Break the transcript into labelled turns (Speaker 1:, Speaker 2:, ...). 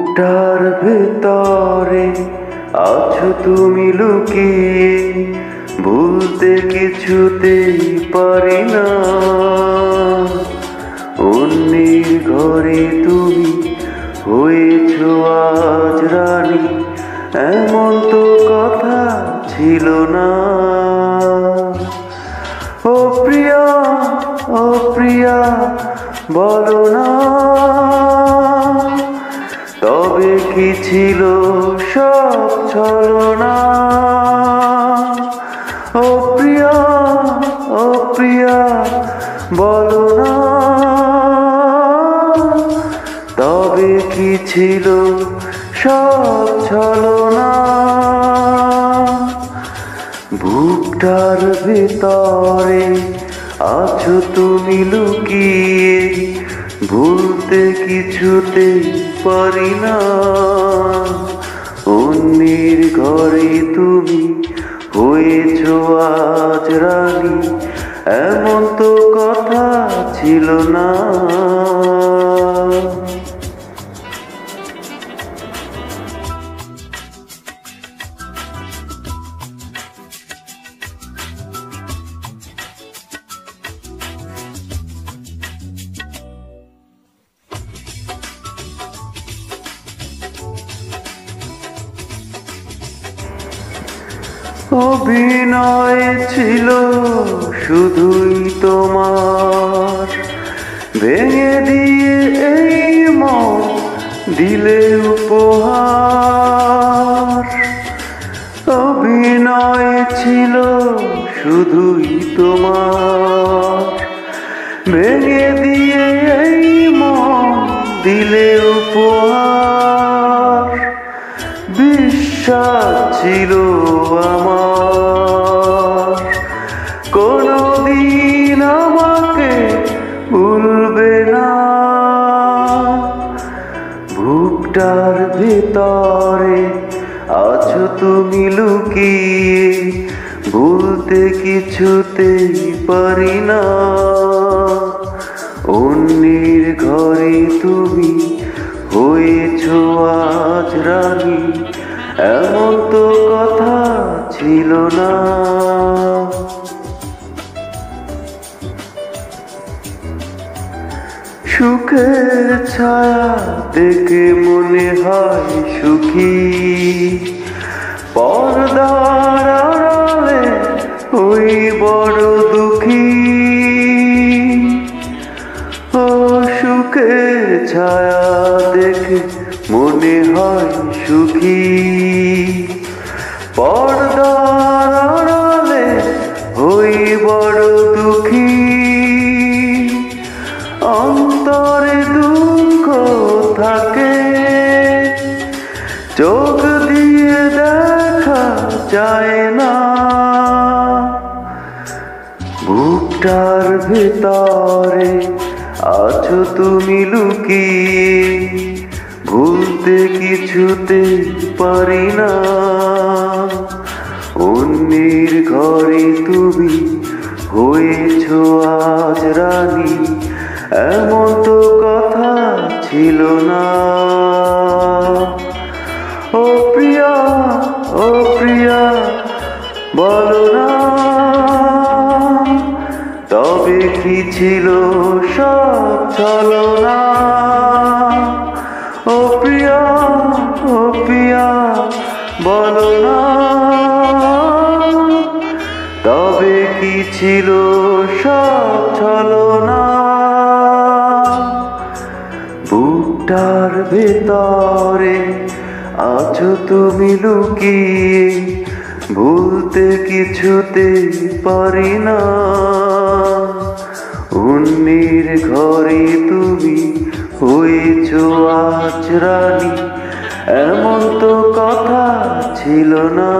Speaker 1: বুকটার ভেতরে আছো তুমি লুকিয়ে, ভুলতে কিছুতেই পারি না। অন্যের ঘরে তুমি হয়েছো আজ রানী, এমন তো কথা ছিল না। ও প্রিয়া, ও প্রিয়া, বলো না তবে কি ছিল সব ছলনা? ও প্রিয়া, ও প্রিয়া, বলো না তবে কি ছিল সব ছলনা? বুকটার ভেতরে আছো তুমি লুকিয়ে, ভুলতে কিছুতেই পারি না। অন্যের ঘরে তুমি হয়েছো আজ রানী, এমন তো কথা ছিল না। অভিনয় ছিল শুধুই তোমার, ভেঙে দিয়ে এই মন দিলে উপহার। অভিনয় ছিল শুধুই তোমার, ভেঙে দিয়ে এই মন দিলে উপহার। বিশ্বাস ছিল আমার কোনদিন আমাকে ভুলবে না। বুকটার ভেতরে আছো তুমি লুকিয়ে, ভুলতে কিছুতেই পারি না। অন্যের ঘরে তুমি হয়েছো আজ রানী, এমন তো কথা ছিল না। সুখের ছায়া দেখে মনে হয় সুখী, পর্দার আড়ালে ওই বড় দুঃখী। ও সুখের ছায়া দেখে মনে হয় সুখী, পর্দার আড়ালে ওই বড় দুঃখী। অন্তরে দুঃখ থাকে, চোখ দিয়ে দেখা যায় না। বুকটার ভেতরে আছো তুমি লুকিয়ে, ভুলতে কিছুতেই পারি না। অন্যের ঘরে তুমি হয়েছো আজ রানী, এমন তো কথা ছিল না। ও প্রিয়া, ও প্রিয়া, বলো না তবে কি ছিল সব ছলনা? ও প্রিয়া, ও প্রিয়া, বলো না তবে কি ছিল সব ছলনা? বুকটার ভেতরে আছো তুমি লুকিয়ে, ভুলতে কিছুতেই পারি না। অন্যের ঘরে তুমি হয়েছো আজ রানী, এমন তো কথা ছিল না।